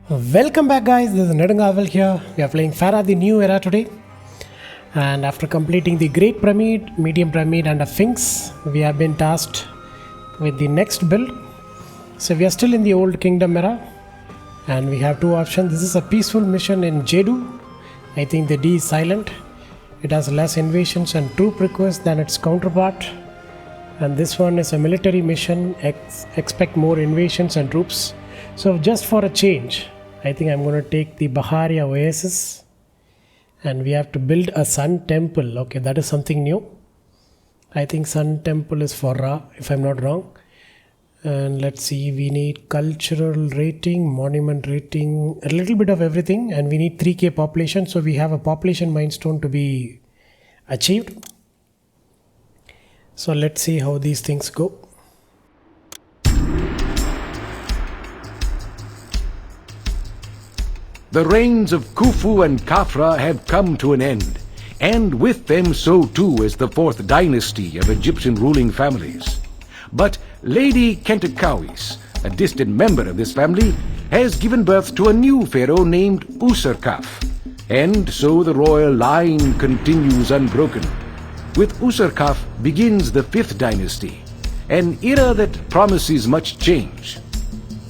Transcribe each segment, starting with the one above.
Welcome back, guys. This is Nedangavel here. We are playing Pharaoh the New Era today. And after completing the Great Pyramid, Medium Pyramid and a Sphinx, we have been tasked with the next build. So we are still in the Old Kingdom era. And we have two options. This is a peaceful mission in Jedu. I think the D is silent. It has less invasions and troop requests than its counterpart. And this one is a military mission. Expect more invasions and troops. So just for a change, I think I'm going to take the Bahariya Oasis, and we have to build a sun temple. Okay, that is something new. I think sun temple is for Ra, if I'm not wrong. And let's see, we need cultural rating, monument rating, a little bit of everything, and we need 3k population. So we have a population milestone to be achieved. So let's see how these things go. The reigns of Khufu and Khafra have come to an end, and with them so too is the fourth dynasty of Egyptian ruling families. But Lady Kentekawis, a distant member of this family, has given birth to a new pharaoh named Userkaf, and so the royal line continues unbroken. With Userkaf begins the fifth dynasty, an era that promises much change.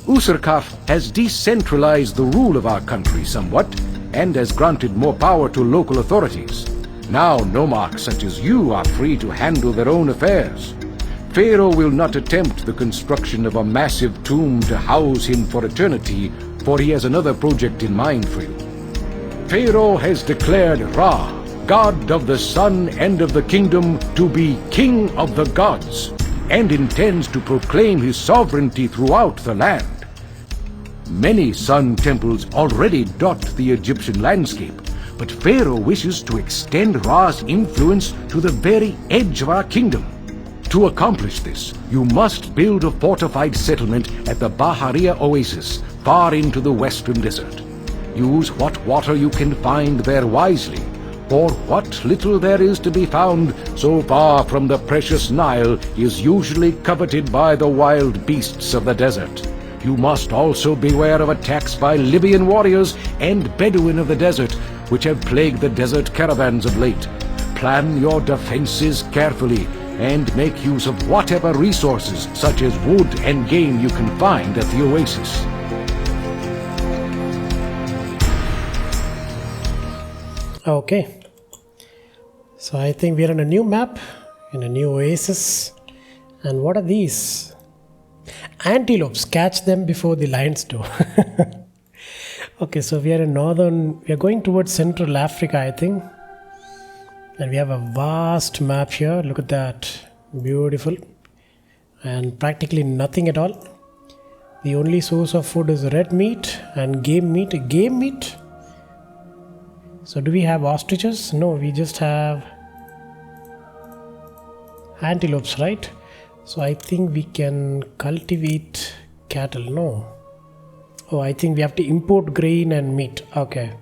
Userkaf has decentralized the rule of our country somewhat and has granted more power to local authorities. Now nomarchs such as you are free to handle their own affairs. Pharaoh will not attempt the construction of a massive tomb to house him for eternity, for he has another project in mind for you. Pharaoh has declared Ra, god of the sun and of the kingdom, to be king of the gods, and intends to proclaim his sovereignty throughout the land. Many sun temples already dot the Egyptian landscape, but Pharaoh wishes to extend Ra's influence to the very edge of our kingdom. To accomplish this, you must build a fortified settlement at the Bahariya Oasis, far into the western desert. Use what water you can find there wisely, for what little there is to be found so far from the precious Nile is usually coveted by the wild beasts of the desert. You must also beware of attacks by Libyan warriors and Bedouin of the desert, which have plagued the desert caravans of late. Plan your defenses carefully and make use of whatever resources, such as wood and game, you can find at the oasis. Okay. So I think we are on a new map, in a new oasis. And what are these? Antelopes. Catch them before the lions do. Okay, so we are going towards Central Africa, I think. And we have a vast map here. Look at that. Beautiful. And practically nothing at all. The only source of food is red meat and game meat. Game meat? So do we have ostriches? No, we just have antelopes, right? So I think we can cultivate cattle. No. Oh, I think we have to import grain and meat. Okay.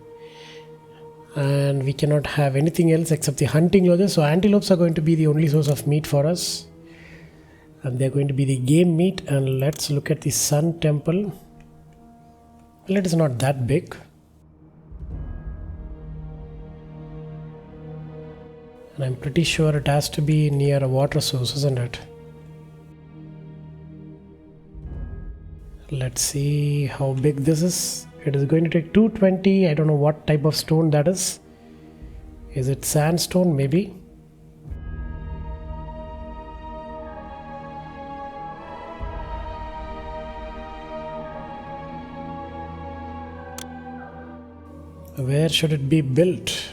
And we cannot have anything else except the hunting lodges. So antelopes are going to be the only source of meat for us. And they're going to be the game meat. And let's look at the sun temple. Well, it is not that big. And I'm pretty sure it has to be near a water source, isn't it? Let's see how big this is. It is going to take 220. I don't know what type of stone that is. Is it sandstone? Maybe. Where should it be built?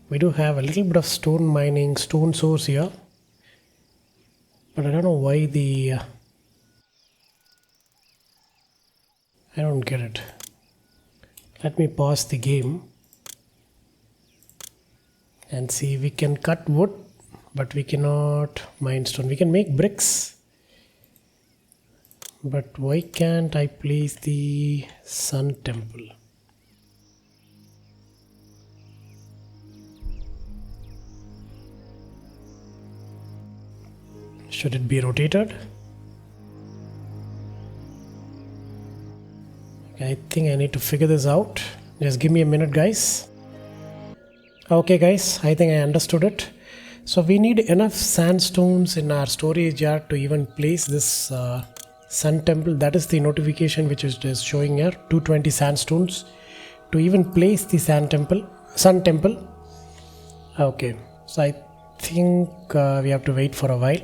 We do have a little bit of stone mining, stone source here. But I don't know why I don't get it. Let me pause the game and see. We can cut wood, but we cannot mine stone. We can make bricks. But why can't I place the sun temple? Should it be rotated? I think I need to figure this out. Just give me a minute, guys. Okay guys, I think I understood it. So we need enough sandstones in our storage yard to even place this sun temple. That is the notification which is just showing here, 220 sandstones to even place the sun temple. Okay, so I think we have to wait for a while.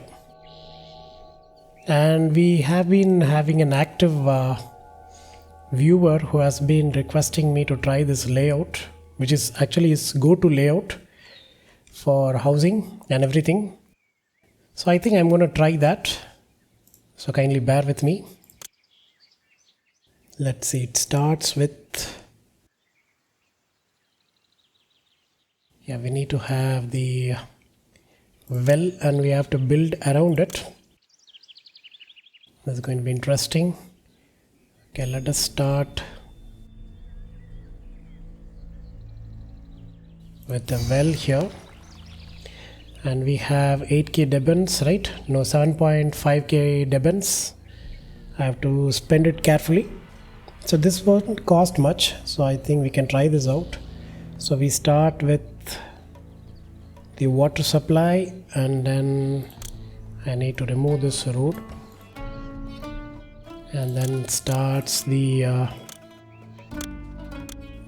And we have been having an active viewer who has been requesting me to try this layout, which is actually his go-to layout for housing and everything. So I think I'm going to try that. So kindly bear with me. Let's see, it starts with, yeah, we need to have the well and we have to build around it. That's going to be interesting. Okay, let us start with the well here. And we have 8k debens, right? No, 7.5k debens. I have to spend it carefully. So this won't cost much, so I think we can try this out. So we start with the water supply, and then I need to remove this road, and then starts the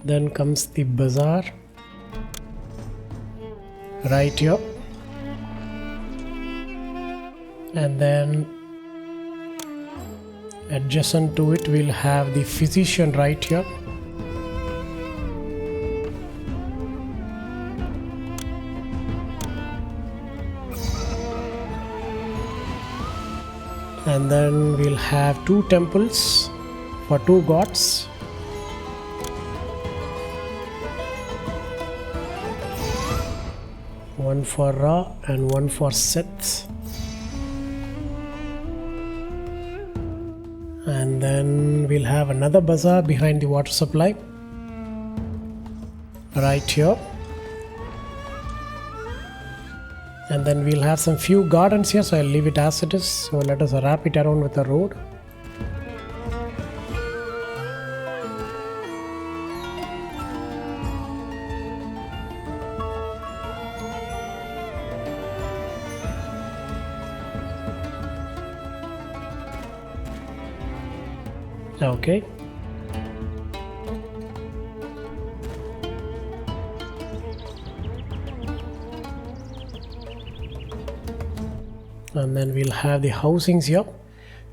then comes the bazaar right here, and then adjacent to it we'll have the physician right here. And then we'll have 2 temples for 2 gods. One for Ra and one for Seth. And then we'll have another bazaar behind the water supply right here. And then we'll have some few gardens here, so I'll leave it as it is. So let us wrap it around with a road. Okay. And then we'll have the housings here.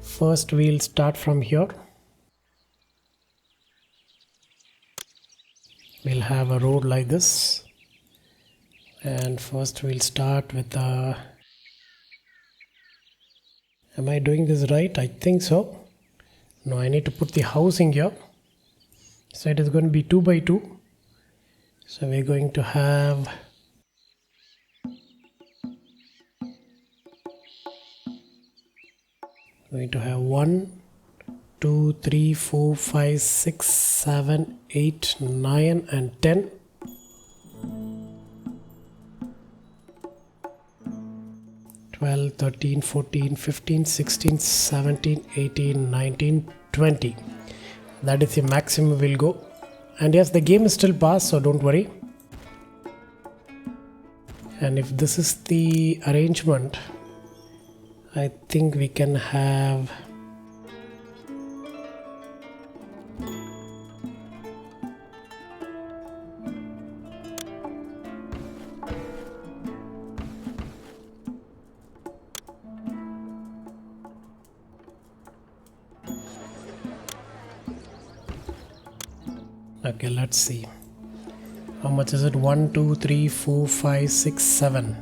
First we'll start from here. We'll have a road like this, and first we'll start with the, am I doing this right? I think so. No, I need to put the housing here. So it is going to be 2 by 2. So we're going to have going to have 1, 2, 3, 4, 5, 6, 7, 8, 9 and 10. 12, 13, 14, 15, 16, 17, 18, 19, 20. That is the maximum we'll go. And yes, the game is still paused, so don't worry. And if this is the arrangement, I think we can have okay, let's see. How much is it? 1, 2, 3, 4, 5, 6, 7.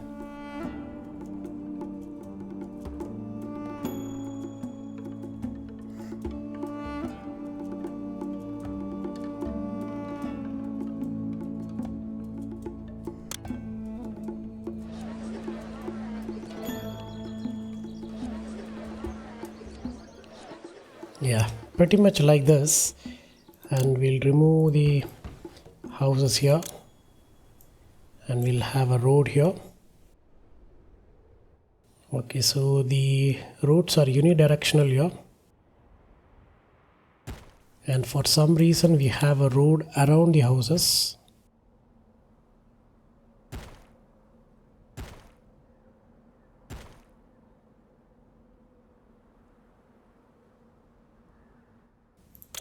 Yeah, pretty much like this. And we'll remove the houses here, and we'll have a road here. Okay, so the roads are unidirectional here. And for some reason we have a road around the houses.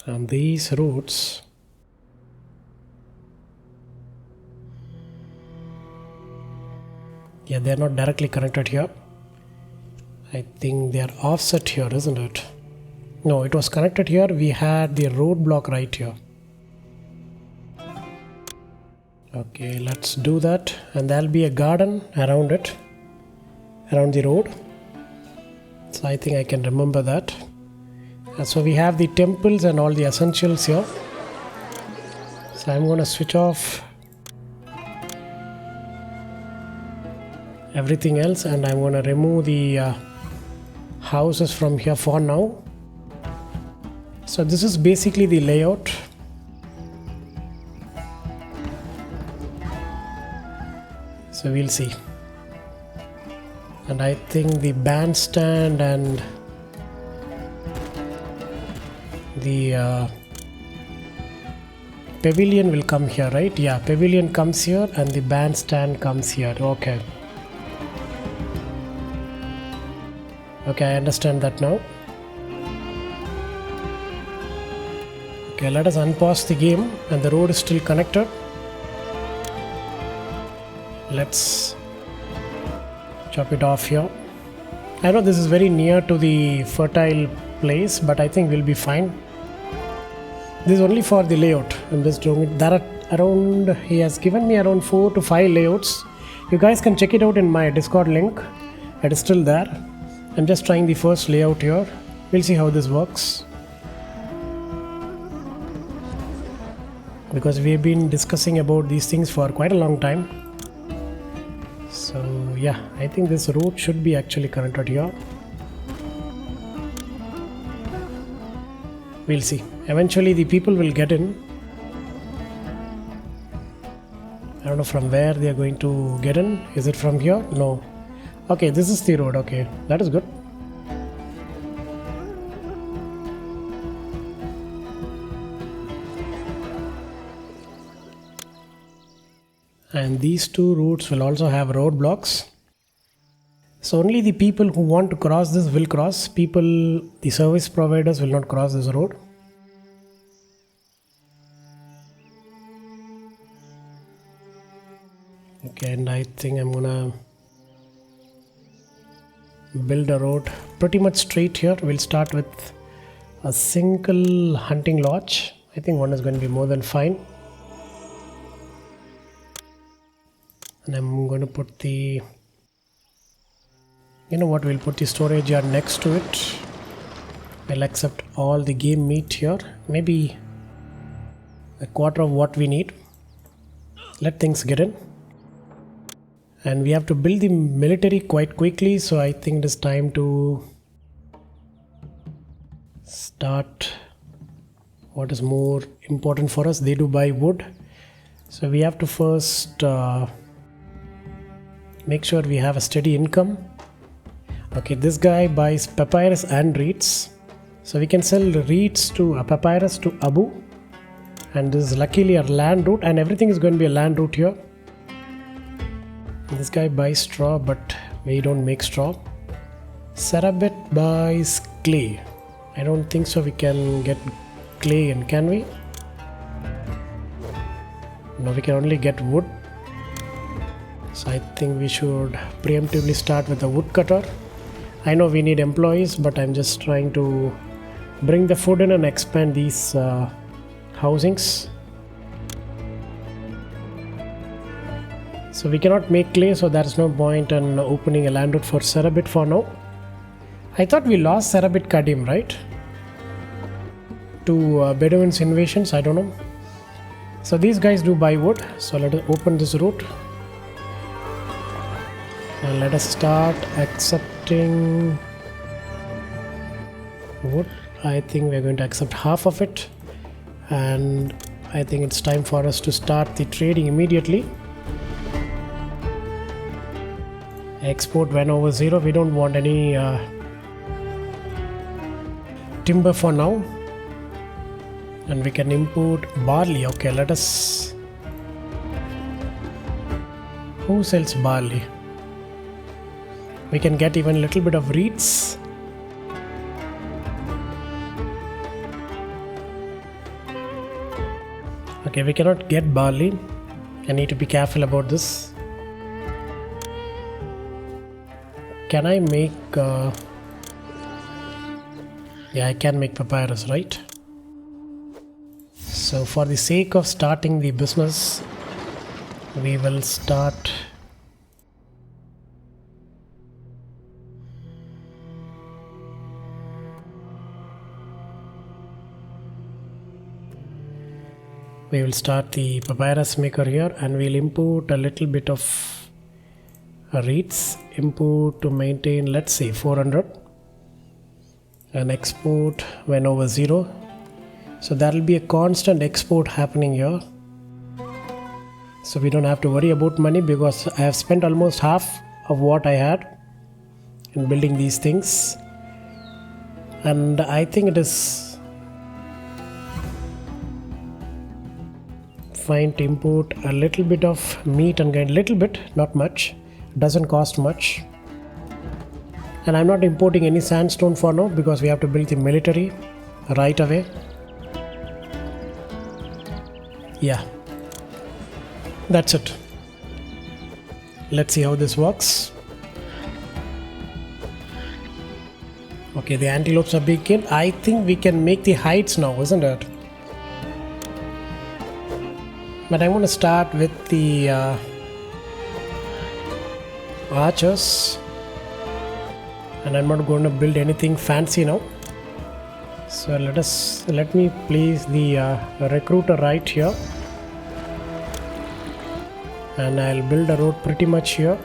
And these roads they're not directly connected here. I think they are offset here, isn't it? No, it was connected here. We had the roadblock right here. Okay, let's do that. And there'll be a garden around it, around the road. So I think I can remember that. So we have the temples and all the essentials here. So I'm going to switch off everything else and I'm going to remove the houses from here for now. So this is basically the layout. So we'll see. And I think the bandstand and the pavilion will come here, right? Yeah, pavilion comes here and the bandstand comes here. Okay. Okay, I understand that now. Okay, let us unpause the game and the road is still connected. Let's chop it off here. I know this is very near to the fertile place, but I think we'll be fine. This is only for the layout. I'm just doing it. There are around, he has given me around 4 to 5 layouts. You guys can check it out in my Discord link. It is still there. I'm just trying the first layout here. We'll see how this works. Because we've been discussing about these things for quite a long time. So yeah, I think this road should be actually connected here. We'll see. Eventually the people will get in. I don't know from where they are going to get in. Is it from here? No. Okay, this is the road. Okay, that is good. And these two routes will also have roadblocks. So only the people who want to cross this will cross. People, the service providers will not cross this road. Okay, and I think I'm gonna build a road pretty much straight here. We'll start with a single hunting lodge. I think one is going to be more than fine. And I'm going to put the, you know what, we'll put the storage yard next to it. We'll accept all the game meat here. Maybe a quarter of what we need. Let things get in. And we have to build the military quite quickly, so I think it is time to start what is more important for us. They do buy wood, so we have to first make sure we have a steady income. Okay, this guy buys papyrus and reeds, so we can sell reeds to papyrus to Abu, and this is luckily a land route, and everything is going to be a land route here. This guy buys straw, but we don't make straw. Sarabet buys clay. I don't think so we can get clay in, can we? No, we can only get wood. So I think we should preemptively start with a woodcutter. I know we need employees, but I'm just trying to bring the food in and expand these housings. So we cannot make clay, so there's no point in opening a land route for Sarabit for now. I thought we lost Sarabit Kadim, right? To Bedouins invasions, I don't know. So these guys do buy wood, so let us open this route. And let us start accepting wood. I think we're going to accept half of it. And I think it's time for us to start the trading immediately. Export when over 0. We don't want any timber for now. And we can import barley. Okay, let us... Who sells barley? We can get even a little bit of reeds. Okay, we cannot get barley. I need to be careful about this. Can I make... yeah, I can make papyrus, right? So for the sake of starting the business, we will start... We will start the papyrus maker here, and we'll import a little bit of reeds. Import to maintain, let's say 400, and export when over 0. So that will be a constant export happening here. So we don't have to worry about money, because I have spent almost half of what I had in building these things. And I think it is fine to import a little bit of meat and grain. Little bit, not much. Doesn't cost much. And I'm not importing any sandstone for now, because we have to build the military right away. Yeah, that's it. Let's see how this works. Okay, the antelopes are big in. I think we can make the heights now, isn't it? But I'm going to start with the archers, and I'm not going to build anything fancy now. So let me place the recruiter right here, and I'll build a road pretty much here,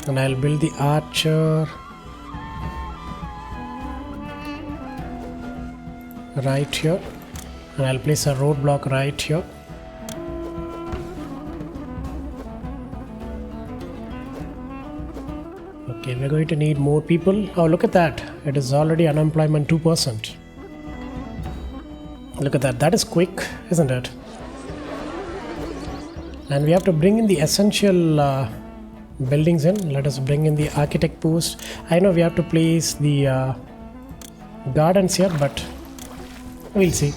and I'll build the archer right here, and I'll place a roadblock right here. Okay, we're going to need more people. Oh, look at that. It is already unemployment 2%. Look at that. That is quick, isn't it? And we have to bring in the essential buildings in. Let us bring in the architect post. I know we have to place the gardens here, but we'll see.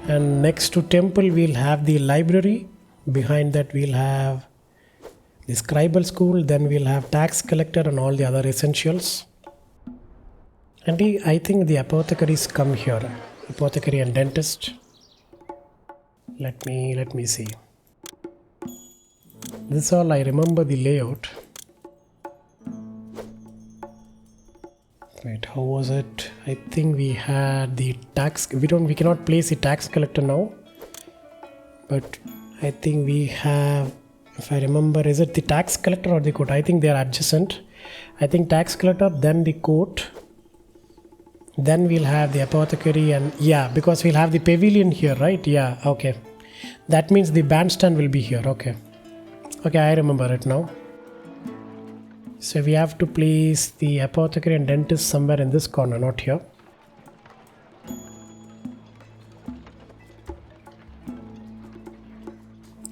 And next to temple we'll have the library. Behind that we'll have the scribal school. Then we'll have tax collector and all the other essentials. And I think the apothecaries come here. Apothecary and dentist. Let me see. This is all I remember the layout. Wait, how was it? I think we had the tax. We cannot place the tax collector now. But I think we have, if I remember, is it the tax collector or the court? I think they are adjacent. I think tax collector, then the court. Then we'll have the apothecary, and yeah, because we'll have the pavilion here, right? Yeah, okay. That means the bandstand will be here, okay. Okay, I remember it now. So we have to place the apothecary and dentist somewhere in this corner, not here.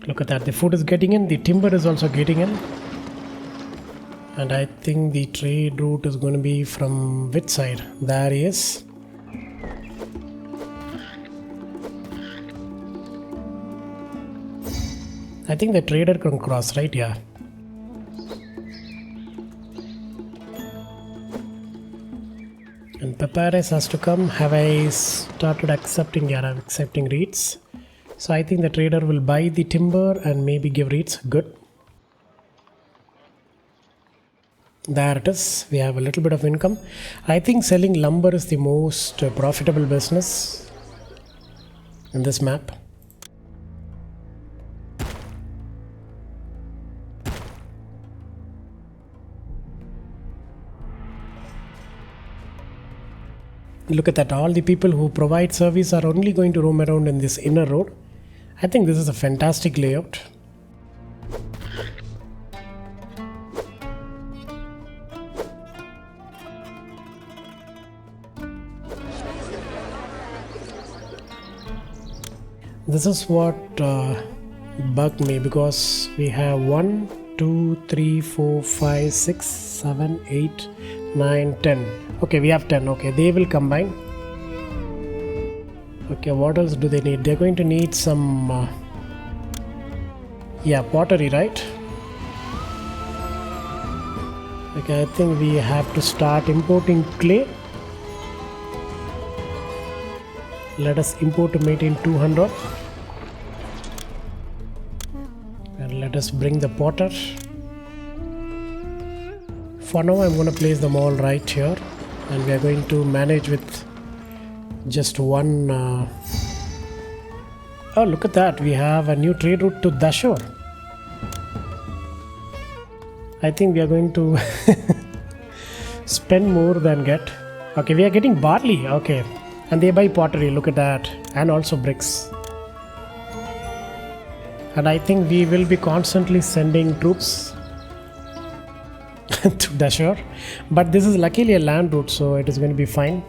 Look at that, the food is getting in, the timber is also getting in. And I think the trade route is going to be from which side? There he is. I think the trader can cross, right? Yeah. And papyrus has to come. Have I started accepting? Yeah, I'm accepting reeds. So I think the trader will buy the timber and maybe give reeds. Good. There it is. We have a little bit of income. I think selling lumber is the most profitable business in this map. Look at that. All the people who provide service are only going to roam around in this inner road. I think this is a fantastic layout. This is what bugged me, because we have 1, 2, 3, 4, 5, 6, 7, 8, 9, 10. Okay, we have 10. Okay, they will combine. Okay, what else do they need? They're going to need some yeah, pottery, right? Okay, I think we have to start importing clay. Let us import to mate in 200. And let us bring the potter. For now I'm going to place them all right here, and we are going to manage with just one. Oh, look at that, we have a new trade route to Dashur. I think we are going to spend more than get. Okay, we are getting barley. Okay, and they buy pottery, look at that, and also bricks. And I think we will be constantly sending troops to Dashur, but this is luckily a land route, so it is going to be fine.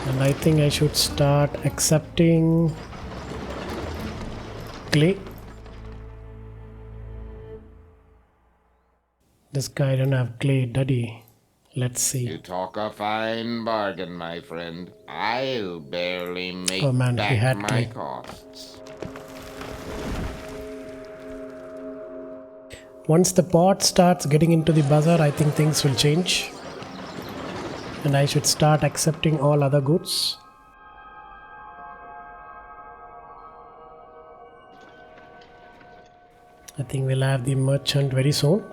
And I think I should start accepting clay. This guy don't have clay, Duddy. Let's see. You talk a fine bargain, my friend. I'll barely make Oh man, he had back my clay. costs. Once the pot starts getting into the bazaar, I think things will change. And I should start accepting all other goods. I think we'll have the merchant very soon.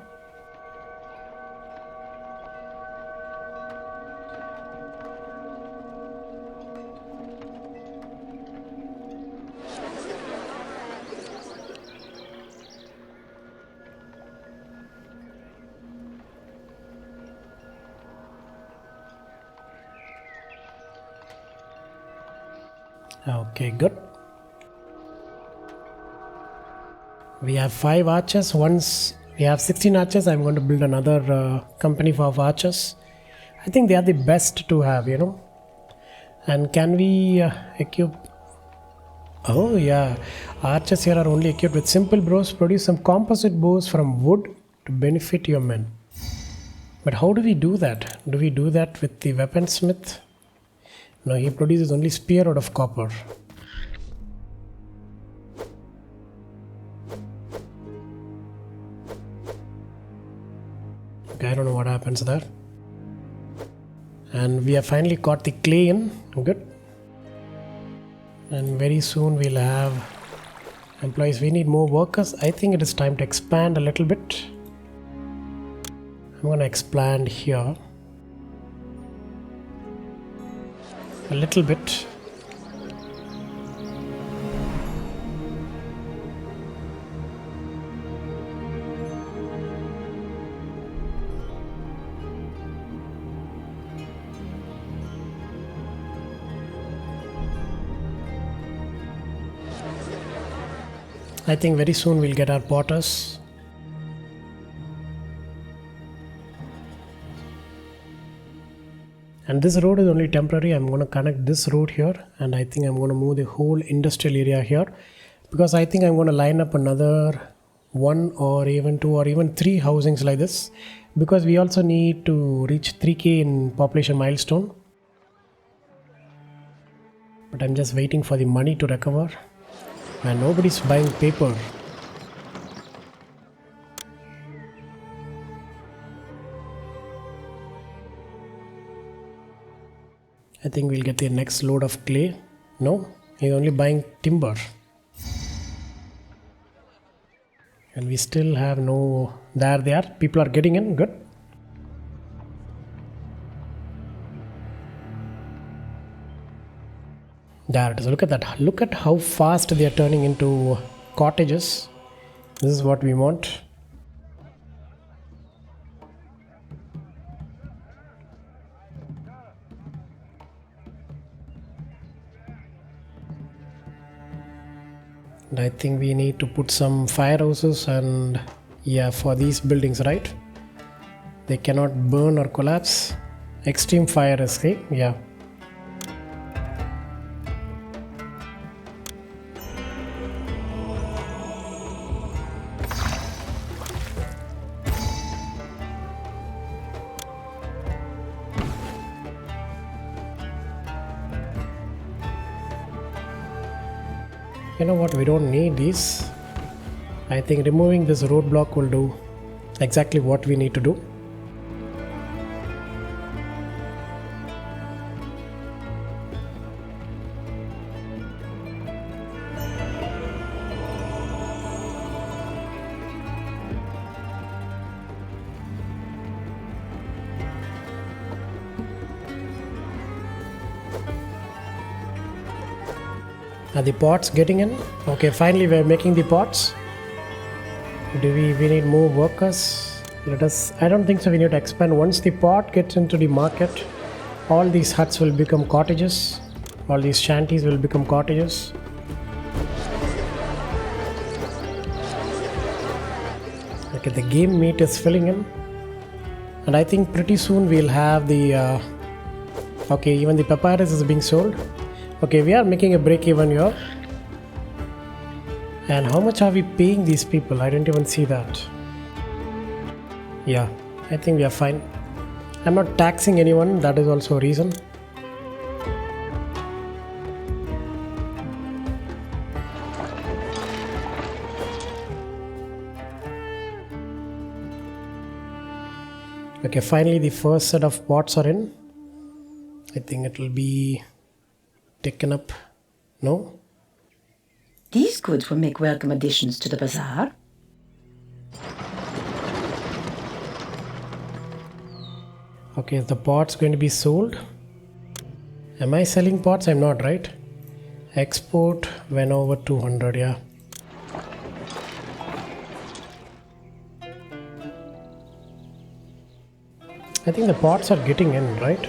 Okay, good. We have 5 archers. Once we have 16 archers, I'm going to build another company for archers. I think they are the best to have, you know. And can we equip? Oh yeah, archers here are only equipped with simple bows. Produce some composite bows from wood to benefit your men. But how do we do that? Do we do that with the weaponsmith? No, he produces only spear out of copper. Okay, I don't know what happens there. And we have finally got the clay in. Good. And very soon we'll have employees. We need more workers. I think it is time to expand a little bit. I'm going to expand here a little bit. I think very soon we'll get our potters. And this road is only temporary. I'm going to connect this road here, and I think I'm going to move the whole industrial area here, because I think I'm going to line up another 1 or even 2 or even 3 housings like this, because we also need to reach 3k in population milestone. But I'm just waiting for the money to recover, and nobody's buying paper. I think we'll get the next load of clay. No, he's only buying timber. And we still have no... There they are. People are getting in. Good. There it is. Look at that. Look at how fast they are turning into cottages. This is what we want. And I think we need to put some fire houses and yeah, for these buildings, right? They cannot burn or collapse. Extreme fire escape, yeah. You know what, we don't need these. I think removing this roadblock will do exactly what we need to do. Are the pots getting in? Okay, finally we're making the pots. Do we need more workers? I don't think so, we need to expand. Once the pot gets into the market, all these huts will become cottages. All these shanties will become cottages. Okay, the game meat is filling in. And I think pretty soon we'll have the... okay, even the papyrus is being sold. Okay, we are making a break even here. And how much are we paying these people? I didn't even see that. Yeah, I think we are fine. I'm not taxing anyone, that is also a reason. Okay, finally the first set of pots are in. I think it will be taken up. No? These goods will make welcome additions to the bazaar. Okay, is the pots going to be sold? Am I selling pots? I'm not, right? Export went over 200, yeah. I think the pots are getting in, right?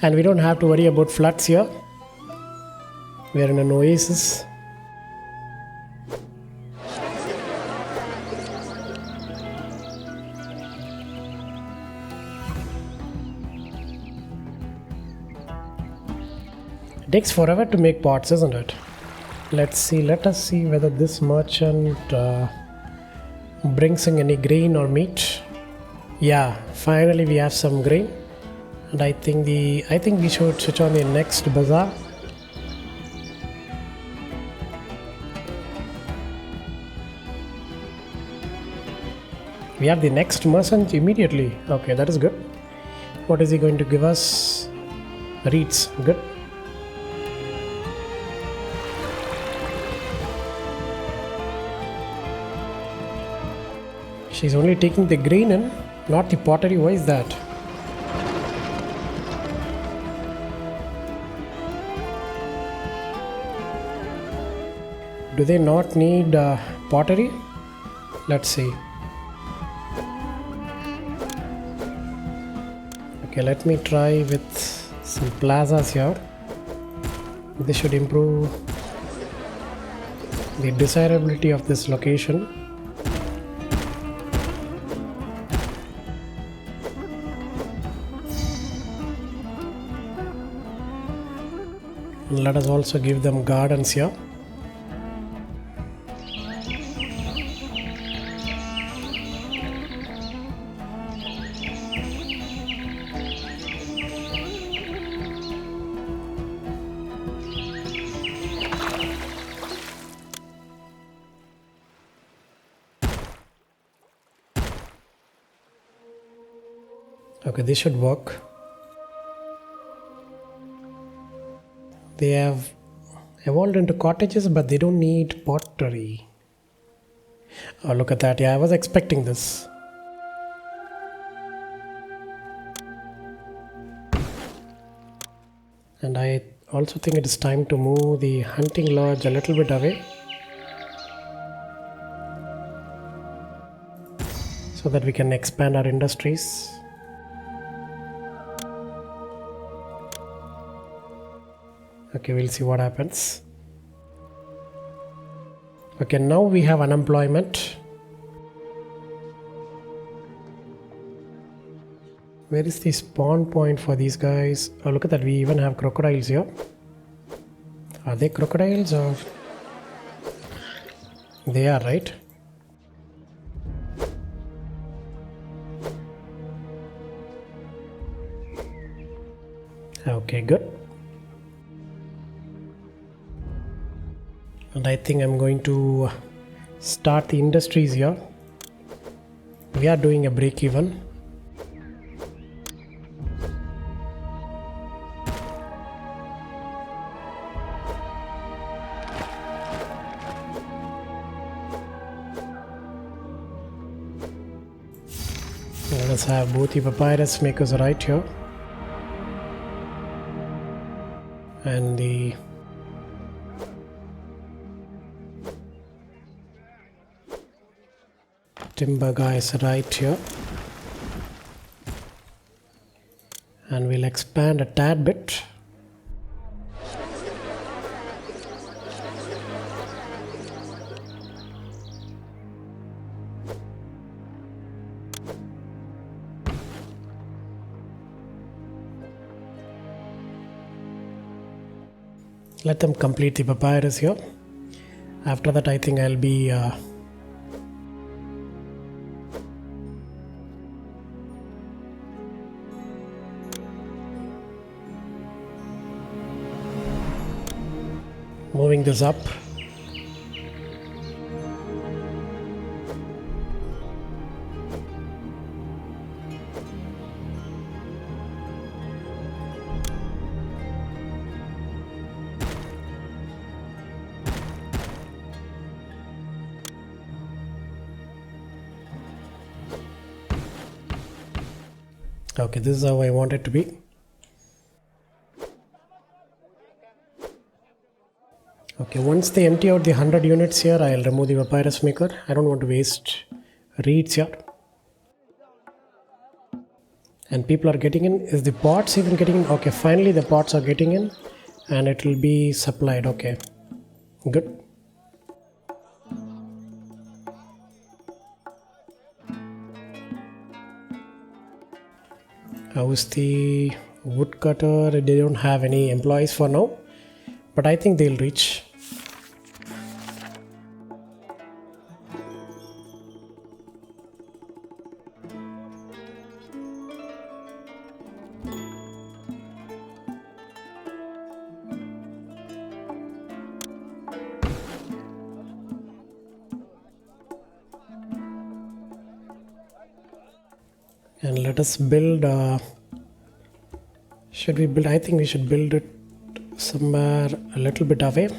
And we don't have to worry about floods here. We are in an oasis. It takes forever to make pots, isn't it? Let us see whether this merchant brings in any grain or meat. Yeah, finally we have some grain. And I think we should switch on the next bazaar. We have the next merchant immediately. Okay, that is good. What is he going to give us? Reeds, good. She's only taking the grain in, not the pottery. Why is that? Do they not need pottery? Let's see. Okay, let me try with some plazas here. This should improve the desirability of this location. Let us also give them gardens here. Okay, this should work. They have evolved into cottages, but they don't need pottery. Oh, look at that. Yeah, I was expecting this. And I also think it is time to move the hunting lodge a little bit away, so that we can expand our industries. Okay, Okay, we'll see what happens. Okay, now we have unemployment. Where is the spawn point for these guys? Oh, look at that, we even have crocodiles here. Are they crocodiles or? They are, right? Okay, good. And I think I'm going to start the industries here. We are doing a break even. Let's have both the papyrus makers right here and the timber guys right here, and we'll expand a tad bit. Let them complete the papyrus here. After that, I think I'll be moving this up. Okay, this is how I want it to be. Okay, once they empty out the 100 units here, I'll remove the papyrus maker. I don't want to waste reeds here. And people are getting in. Is the pots even getting in? Okay, finally the pots are getting in and it will be supplied. Okay, good. How's the woodcutter? They don't have any employees for now, but I think they'll reach. And let us build, should we build, I think we should build it somewhere a little bit away.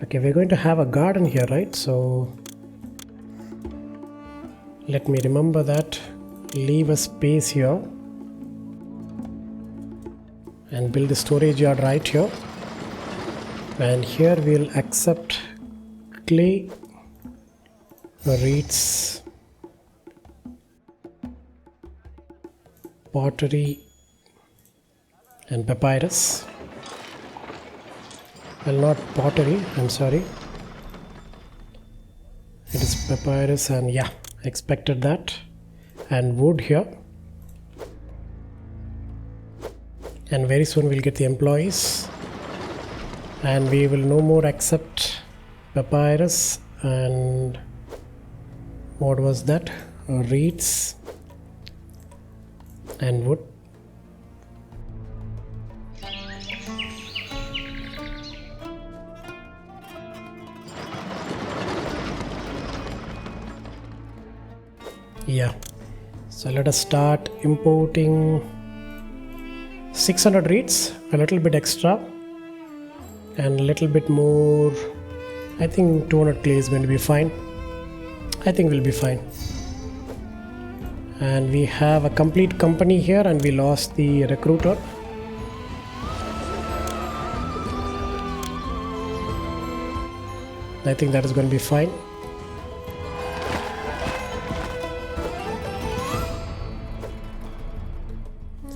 Okay, we're going to have a garden here, right? So let me remember that. Leave a space here and build the storage yard right here. And here we'll accept clay, reeds, pottery and papyrus. Well, not pottery, I'm sorry. It is papyrus and yeah, I expected that. And wood here. And very soon we'll get the employees. And we will no more accept papyrus and what was that? Reeds and wood. Yeah, so let us start importing 600 reeds, a little bit extra and a little bit more. I think 200 clay is going to be fine. I think we'll be fine. And we have a complete company here and we lost the recruiter. I think that is going to be fine.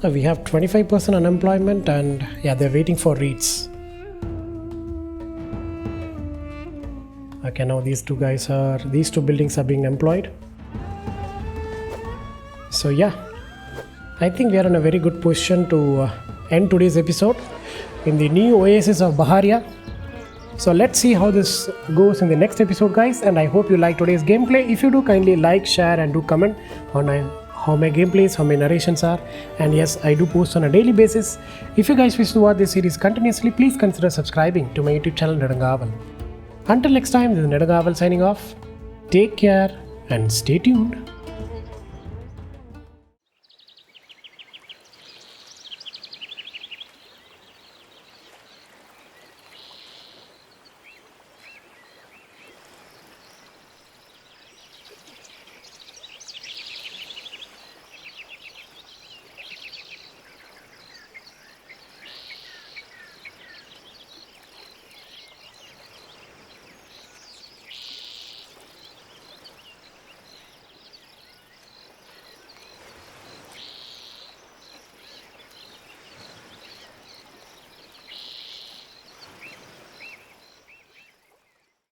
We have 25% unemployment, and yeah, they're waiting for REITs. Okay, now these two buildings are being employed. So yeah, I think we are in a very good position to end today's episode in the new oasis of Bahariya. So let's see how this goes in the next episode, guys, and I hope you like today's gameplay. If you do, kindly like, share and do comment on how my gameplays, how my narrations are, and yes, I do post on a daily basis. If you guys wish to watch this series continuously, please consider subscribing to my YouTube channel Nedungaval. Until next time, this is Nedungaval signing off. Take care and stay tuned.